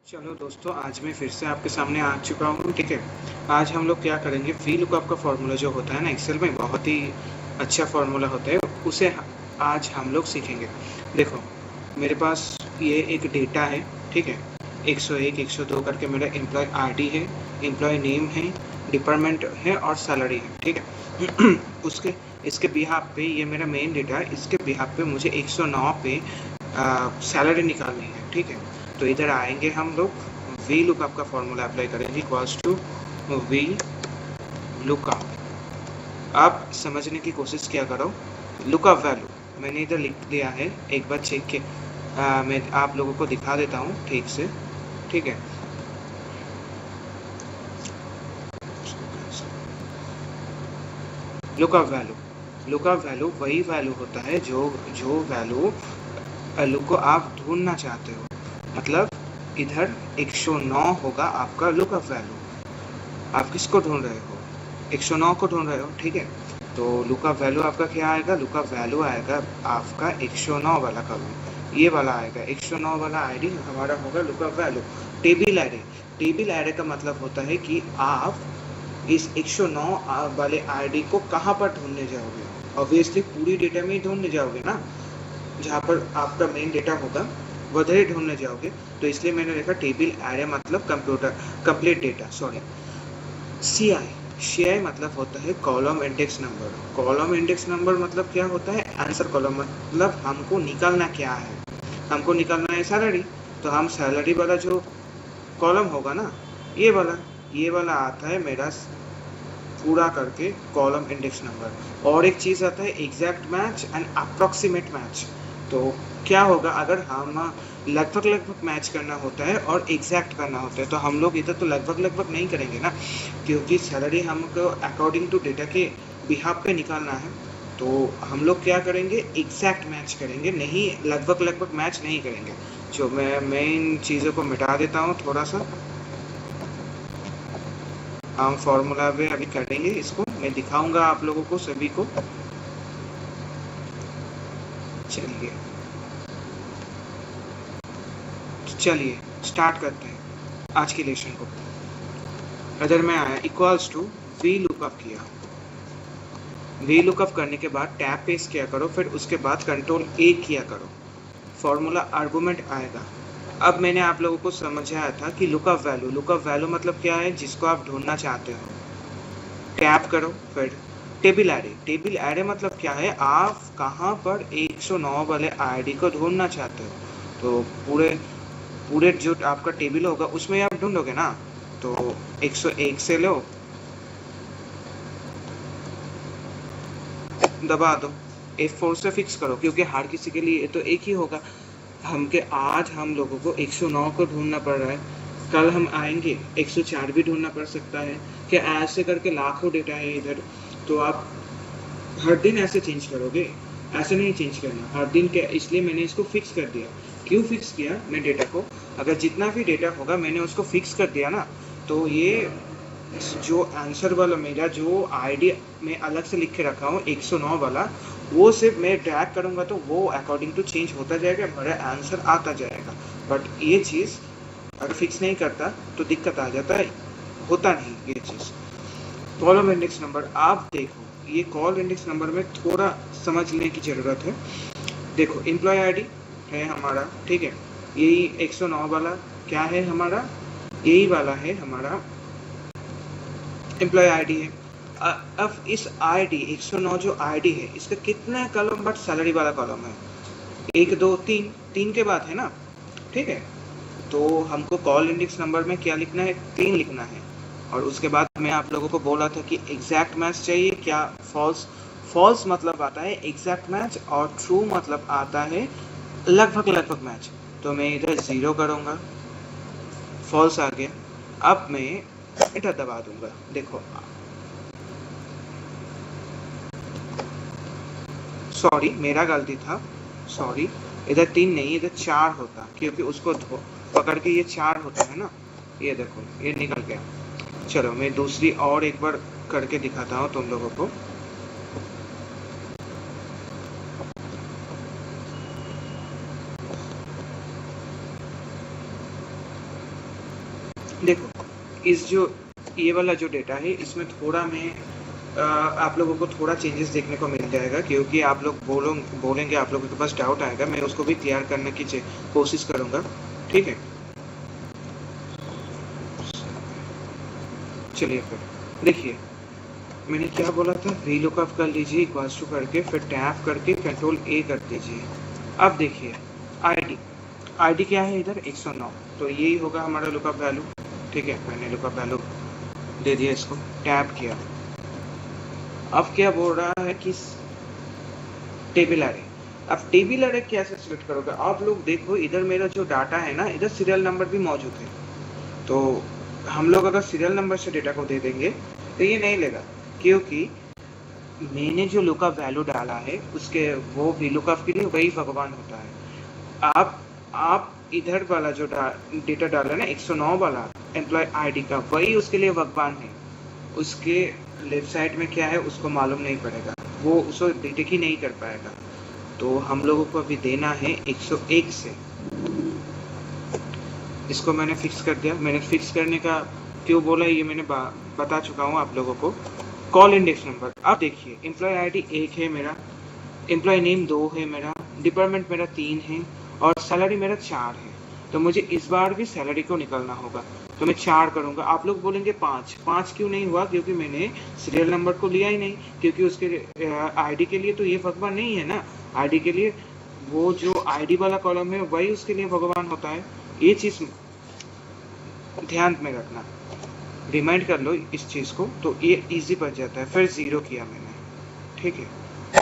चलो दोस्तों, आज मैं फिर से आपके सामने आ चुका हूँ। ठीक है, आज हम लोग क्या करेंगे, वी लुकअप का फॉर्मूला जो होता है ना एक्सेल में, बहुत ही अच्छा फॉर्मूला होता है, उसे आज हम लोग सीखेंगे। देखो, मेरे पास ये एक डेटा है। ठीक है, 101 102 करके मेरा एम्प्लॉय आईडी है, एम्प्लॉय नेम है, डिपार्टमेंट है और सैलरी है। ठीक है उसके इसके बिहाफ पे ये मेरा मेन डेटा है। इसके बिहाफ पे मुझे 109 पे सैलरी निकालनी है। ठीक है, तो इधर आएंगे हम लोग, वी लुकअप का फॉर्मूला अप्लाई करेंगे, इक्वल्स टू वी लुकअप। आप समझने की कोशिश किया करो। लुकअप वैल्यू मैंने इधर लिख दिया है, एक बार चेक के मैं आप लोगों को दिखा देता हूँ ठीक से। ठीक है, लुकअप वैल्यू वही वैल्यू होता है जो वैल्यू को आप ढूंढना चाहते हो। मतलब इधर 109 होगा आपका लुकअप वैल्यू। आप किसको ढूंढ रहे हो? 109 को ढूंढ रहे हो। ठीक है, तो लुकअप वैल्यू आपका क्या आएगा? लुकअप वैल्यू आएगा आपका 109 वाला कॉलम, ये वाला आएगा 109 वाला आईडी हमारा होगा लुकअप वैल्यू। टेबल एरे का मतलब होता है कि आप इस 109 वाले आईडी को कहाँ पर ढूंढने जाओगे? ऑब्वियसली पूरी डेटा में ही ढूंढने जाओगे ना, जहाँ पर आपका मेन डेटा होगा उधर ही ढूंढने जाओगे। तो इसलिए मैंने लिखा टेबल एरे मतलब कंप्लीट डेटा। सॉरी, CI मतलब होता है column index number. Column index number मतलब क्या होता है? Answer column. मतलब हमको निकालना क्या है? हमको निकालना है सैलरी। तो हम सैलरी वाला जो कॉलम होगा ना, ये वाला आता है मेरा पूरा करके कॉलम इंडेक्स नंबर। और एक चीज़ आता है exact match and approximate match. तो क्या होगा अगर हम लगभग मैच करना होता है और एग्जैक्ट करना होता है, तो हम लोग इधर तो लगभग नहीं करेंगे ना, क्योंकि सैलरी हमको अकॉर्डिंग टू डेटा के बिहाफ पे निकालना है। तो हम लोग क्या करेंगे? एग्जैक्ट मैच करेंगे, नहीं लगभग मैच नहीं करेंगे। जो मैं इन चीज़ों को मिटा देता हूँ थोड़ा सा। हम फॉर्मूला में अभी करेंगे इसको, मैं दिखाऊंगा आप लोगों को सभी को। चलिए स्टार्ट करते हैं आज के लेसन को। अगर मैं आया इक्वल्स टू वी लुकअप किया, वी लुकअप करने के बाद टैब पेस किया करो, फिर उसके बाद कंट्रोल A किया करो, फॉर्मूला आर्गुमेंट आएगा। अब मैंने आप लोगों को समझाया था कि लुकअप वैल्यू मतलब क्या है, जिसको आप ढूंढना चाहते हो। टैप करो, फिर टेबल एरे मतलब क्या है? आप कहाँ पर 109 वाले आईडी को ढूंढना चाहते हो। तो पूरे जो आपका टेबल होगा उसमें आप ढूंढोगे ना। तो 101 से लो, दबा दो, F4 से फिक्स करो, क्योंकि हर किसी के लिए तो एक ही होगा। आज हम लोगों को 109 को ढूंढना पड़ रहा है, कल हम आएंगे 104 भी ढूंढना पड़ सकता है। क्या ऐसे करके लाखों डेटा है इधर, तो आप हर दिन ऐसे चेंज करोगे? ऐसे नहीं चेंज करना हर दिन के, इसलिए मैंने इसको फिक्स कर दिया। क्यों फिक्स किया? मैं डेटा को, अगर जितना भी डेटा होगा मैंने उसको फिक्स कर दिया ना, तो ये जो आंसर वाला मेरा जो आईडी में अलग से लिख के रखा हूँ 109 वाला, वो सिर्फ मैं ड्रैग करूँगा तो वो अकॉर्डिंग टू चेंज होता जाएगा, मेरा आंसर आता जाएगा। बट ये चीज़ अगर फिक्स नहीं करता तो दिक्कत आ जाता है, होता नहीं ये चीज़। कॉलम इंडेक्स नंबर आप देखो, ये कॉल इंडेक्स नंबर में थोड़ा समझने की ज़रूरत है। देखो, एम्प्लॉय आईडी है हमारा, ठीक है, यही 109 वाला क्या है हमारा? यही वाला है हमारा एम्प्लॉय आईडी है। अब इस आईडी 109 जो आईडी है, इसका कितना कॉलम? बट सैलरी वाला कॉलम है 1 2 3, 3 के बाद है ना। ठीक है, तो हमको कॉल इंडेक्स नंबर में क्या लिखना है? 3 लिखना है। और उसके बाद मैं आप लोगों को बोला था कि एग्जैक्ट मैच चाहिए क्या? फॉल्स मतलब आता है एग्जैक्ट मैच, और ट्रू मतलब आता है लगभग मैच। तो मैं इधर 0 करूँगा, फॉल्स आ गया। अब मैं एंटर दबा दूंगा। देखो, सॉरी मेरा गलती था, सॉरी, इधर 3 नहीं इधर 4 होता, क्योंकि उसको पकड़ के ये 4 होता है ना। ये देखो ये निकल गया। चलो मैं दूसरी और एक बार करके दिखाता हूँ तुम लोगों को। देखो इस जो ये वाला जो डेटा है इसमें थोड़ा मैं आप लोगों को थोड़ा चेंजेस देखने को मिल जाएगा, क्योंकि आप लोग बोलेंगे, आप लोगों के पास डाउट आएगा, मैं उसको भी क्लियर करने की कोशिश करूँगा, ठीक है। चलिए फिर देखिए, मैंने क्या बोला था, वी लुकअप कर लीजिए इक्वल्स टू करके, फिर टैप करके कंट्रोल ए कर दीजिए। अब देखिए आईडी क्या है इधर 109, तो यही होगा हमारा लुकअप वैल्यू, ठीक है। मैंने लुकअप वैल्यू दे दिया, इसको टैप किया। अब क्या बोल रहा है कि टेबल अरे। अब टेबल अरे कैसे सिलेक्ट करोगे आप लोग, देखो इधर मेरा जो डाटा है ना, इधर सीरियल नंबर भी मौजूद है, तो हम लोग अगर सीरियल नंबर से डेटा को दे देंगे तो ये नहीं लेगा, क्योंकि मैंने जो लुकअप वैल्यू डाला है उसके वो भी लुकअप के लिए वही भगवान होता है। आप इधर वाला जो डेटा डाला ना 109 वाला एम्प्लॉय आईडी का, वही उसके लिए भगवान है। उसके लेफ्ट साइड में क्या है उसको मालूम नहीं पड़ेगा, वो उसको डिटेक्ट ही नहीं कर पाएगा। तो हम लोगों को अभी देना है 101 से, इसको मैंने फिक्स कर दिया। मैंने फिक्स करने का क्यों बोला ये मैंने बता चुका हूँ आप लोगों को। कॉल इंडेक्स नंबर, अब देखिए एम्प्लॉय आईडी 1 है मेरा, एम्प्लॉय नेम 2 है मेरा, डिपार्टमेंट मेरा 3 है और सैलरी मेरा 4 है। तो मुझे इस बार भी सैलरी को निकालना होगा, तो मैं 4 करूंगा। आप लोग बोलेंगे 5 क्यों नहीं हुआ, क्योंकि मैंने सीरियल नंबर को लिया ही नहीं, क्योंकि उसके आईडी के लिए तो ये भगवान नहीं है ना। आईडी के लिए वो जो आईडी वाला कॉलम है वही उसके लिए भगवान होता है, ये चीज ध्यान में रखना, रिमाइंड कर लो इस चीज को, तो ये इजी बच जाता है। फिर 0 किया मैंने, ठीक है,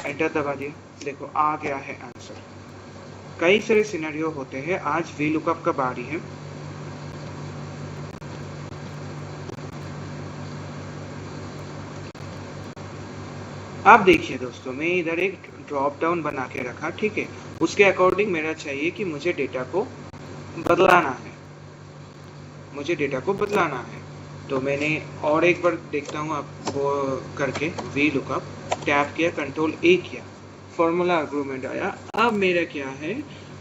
एंटर दबा दिया। देखो आ गया है आंसर। कई सारे सिनेरियो होते हैं, आज वी लुकअप का बारी है। आप देखिए दोस्तों, मैं इधर एक ड्रॉप डाउन बना के रखा, ठीक है। उसके अकॉर्डिंग मेरा चाहिए कि मुझे डेटा को बदलाना है, मुझे डेटा को बदलाना है। तो मैंने और एक बार देखता हूँ आप वो करके, वी लुकअप टैप किया, कंट्रोल ए किया, फॉर्मूला आर्गुमेंट आया। अब मेरा क्या है,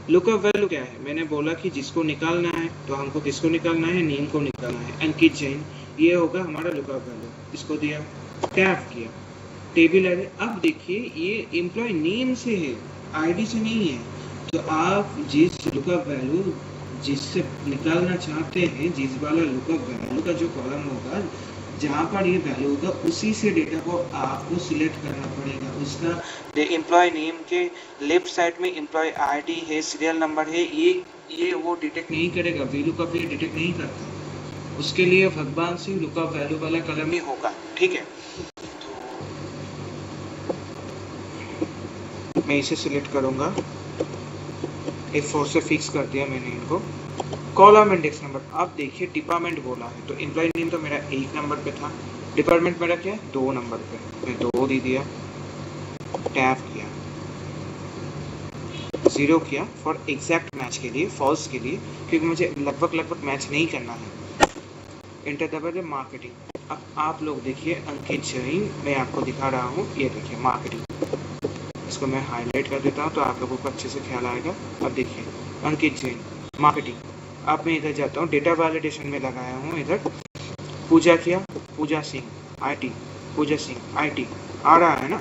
लुकअप वैल्यू क्या है, मैंने बोला कि जिसको निकालना है, तो हमको किसको निकालना है, नेम को निकालना है, अंकित जैन, ये होगा हमारा लुकअप वैल्यू। इसको दिया, टैप किया, टेबल अरे। अब देखिए ये एम्प्लॉय नेम से है, आईडी से नहीं है। तो आप जिस लुकअप वैल्यू जिससे निकालना चाहते हैं, जिस वाला लुकअप वैल्यू का जो कॉलम होगा जहाँ पर ये वैल्यू होगा, उसी से डेटा को आपको सिलेक्ट करना पड़ेगा। उसका एम्प्लॉय नेम के लेफ्ट साइड में एम्प्लॉय आईडी है, सीरियल नंबर है, ये वो डिटेक्ट नहीं करेगा, वी लुकअप ये डिटेक्ट नहीं करता। उसके लिए भगवान से लुकअप वैल्यू वाला कॉलम ही होगा, ठीक है। मैं इसे सिलेक्ट करूंगा, F4 से फिक्स कर दिया मैंने इनको। कॉलम इंडेक्स नंबर, आप देखिए डिपार्टमेंट बोला है, तो एम्प्लॉय नेम तो मेरा 1 नंबर पे था, डिपार्टमेंट मेरा क्या है 2 नंबर पे, मैं 2 दे दिया, टैप किया, 0 किया फॉर एग्जैक्ट मैच के लिए, फॉल्स के लिए, क्योंकि मुझे लगभग मैच नहीं करना है। एंटर दबा दे, मार्केटिंग। अब आप लोग देखिए अंकित जैन, मैं आपको दिखा रहा हूँ, ये देखिए मार्केटिंग, इसको मैं हाईलाइट कर देता हूँ तो आप लोगों को अच्छे से ख्याल आएगा। अब देखिए अंकित जैन मार्केटिंग। अब मैं इधर जाता हूँ, डेटा वैलिडेशन में लगाया हूँ, इधर पूजा किया, पूजा सिंह आईटी, पूजा सिंह आईटी आ रहा है ना,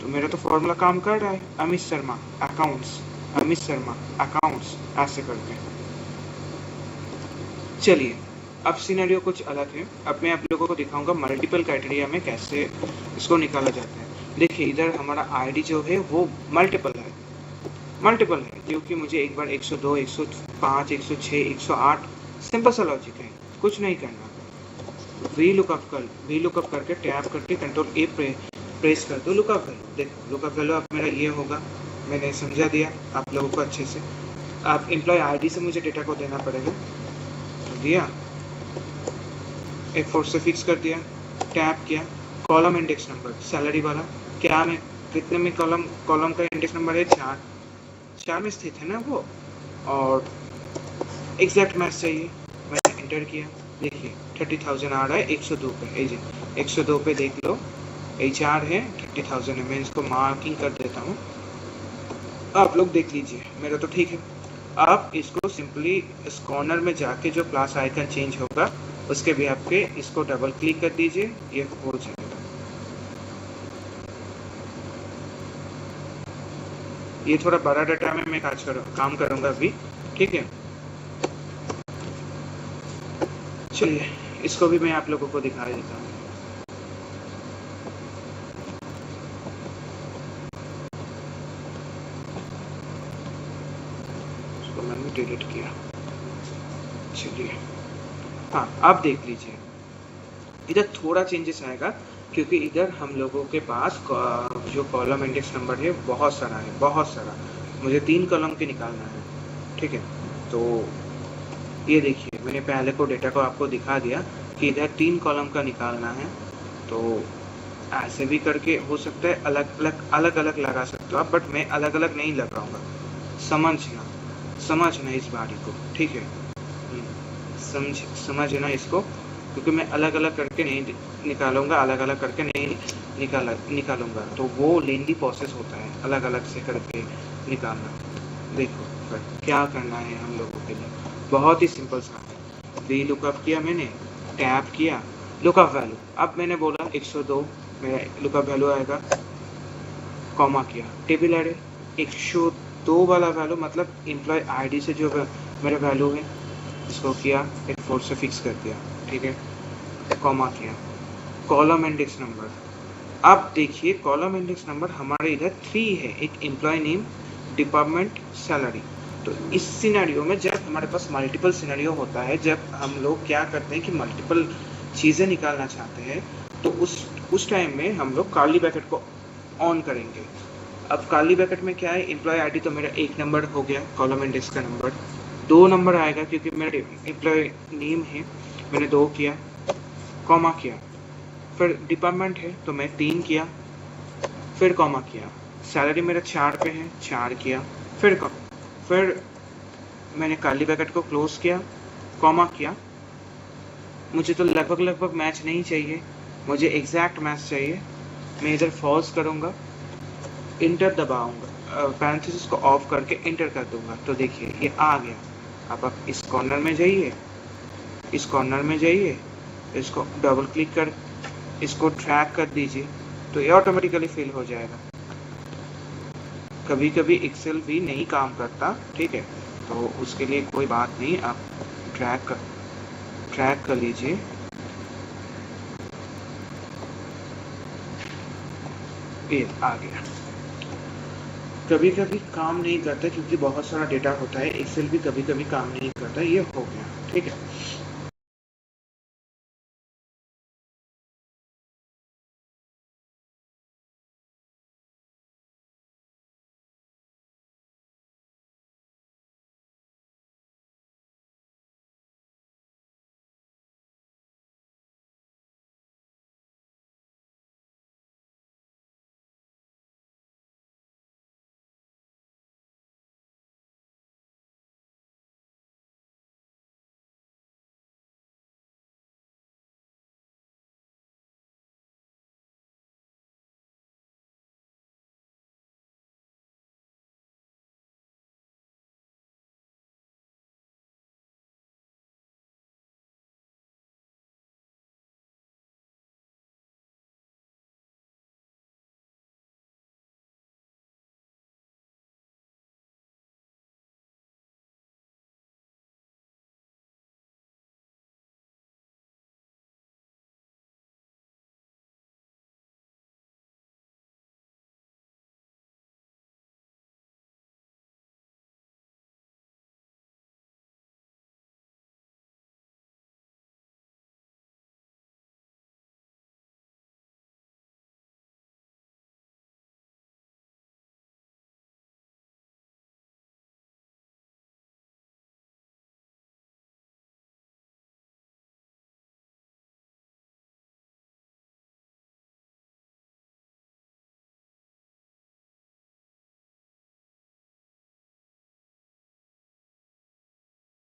तो मेरा तो फॉर्मूला काम कर रहा है। अमित शर्मा अकाउंट्स, अमित शर्मा अकाउंट्स, ऐसे करके। चलिए अब सिनेरियो कुछ अलग है, अब मैं आप लोगों को दिखाऊंगा मल्टीपल क्राइटेरिया में कैसे इसको निकाला जाता है। देखिए इधर हमारा आईडी जो है वो मल्टीपल है, क्योंकि मुझे एक बार 102, 105, 106, 108, सिंपल सा लॉजिक है, कुछ नहीं करना। वी लुकअप करके टैप करके कंट्रोल ए प्रेस कर दो, लुकअप वैल्यू। देखो लुकअप वैल्यू अब मेरा ये होगा, मैंने समझा दिया आप लोगों को अच्छे से। आप एम्प्लॉय आईडी से मुझे डेटा को देना पड़ेगा, तो दिया, F4 से फिक्स कर दिया, टैप किया, कॉलम इंडेक्स नंबर सैलरी वाला, क्या में कितने में कॉलम का इंडेक्स नंबर है 4 में स्थित है ना वो, और एग्जैक्ट मैच चाहिए, मैंने एंटर किया। देखिए 30,000 आ रहा है 102 पे, 102 पे देख लो, HR है 30,000 है, मैं इसको मार्किंग कर देता हूँ, आप लोग देख लीजिए, मेरा तो ठीक है। अब इसको सिंपली इस कॉर्नर में जाके जो प्लस आइकन चेंज होगा उसके भी आपके इसको डबल क्लिक कर दीजिए, ये हो जाएगा। ये थोड़ा बड़ा डाटा में मैं काम करूंगा अभी, ठीक है। चलिए इसको भी मैं आप लोगों को दिखा देता हूँ। इसको मैंने डिलीट किया। चलिए हाँ, आप देख लीजिए इधर थोड़ा चेंजेस आएगा क्योंकि इधर हम लोगों के पास जो कॉलम इंडेक्स नंबर है बहुत सारा है, बहुत सारा। मुझे 3 कॉलम के निकालना है, ठीक है। तो ये देखिए मैंने पहले को डेटा को आपको दिखा दिया कि इधर 3 कॉलम का निकालना है। तो ऐसे भी करके हो सकता है, अलग अलग लगा सकते हो आप, बट मैं अलग अलग नहीं लगाऊंगा। समझना इस बारी को, ठीक है। समझना इसको, क्योंकि मैं अलग अलग करके नहीं निकालूंगा, अलग अलग करके नहीं निकालूंगा तो वो लेंदी प्रोसेस होता है अलग अलग से करके निकालना। देखो क्या करना है हम लोगों के लिए, बहुत ही सिंपल सा है। वी लुकअप किया मैंने, टैब किया, लुकअप वैल्यू। अब मैंने बोला 102 मेरा लुकअप वैल्यू आएगा, कॉमा किया, टेबल एरे 102 वाला वैल्यू मतलब एम्प्लॉय आईडी से जो मेरा वैल्यू है इसको किया, F4 से फिक्स कर दिया, ठीक है। कॉमा किया, कॉलम इंडेक्स नंबर। अब देखिए कॉलम इंडेक्स नंबर हमारे इधर 3 है, एक एम्प्लॉय नेम, डिपार्टमेंट, सैलरी। तो इस सिनेरियो में जब हमारे पास मल्टीपल सिनेरियो होता है, जब हम लोग क्या करते हैं कि मल्टीपल चीज़ें निकालना चाहते हैं, तो उस टाइम में हम लोग कर्ली ब्रैकेट को ऑन करेंगे। अब कर्ली ब्रैकेट में क्या है, एम्प्लॉय आईडी तो मेरा 1 नंबर हो गया, कॉलम इंडेक्स का नंबर 2 नंबर आएगा क्योंकि मेरा एम्प्लॉय नेम है, मैंने 2 किया, कॉमा किया। फिर डिपार्टमेंट है तो मैं 3 किया, फिर कॉमा किया। सैलरी मेरा 4 पे है, 4 किया, फिर मैंने कर्ली ब्रैकेट को क्लोज किया, कॉमा किया। मुझे तो लगभग मैच नहीं चाहिए, मुझे एग्जैक्ट मैच चाहिए। मैं इधर फॉल्स करूँगा, इंटर दबाऊंगा, पैरेंथेसिस को ऑफ करके इंटर कर दूंगा। तो देखिए ये आ गया। अब आप इस कॉर्नर में जाइए, इस कॉर्नर में जाइए, इसको डबल क्लिक कर इसको ट्रैक कर दीजिए, तो ये ऑटोमेटिकली फिल हो जाएगा। कभी कभी एक्सेल भी नहीं काम करता, ठीक है, तो उसके लिए कोई बात नहीं, आप ट्रैक कर लीजिए। ये आ गया। कभी कभी काम नहीं करता क्योंकि बहुत सारा डेटा होता है, एक्सेल भी कभी कभी काम नहीं करता। ये हो गया, ठीक है।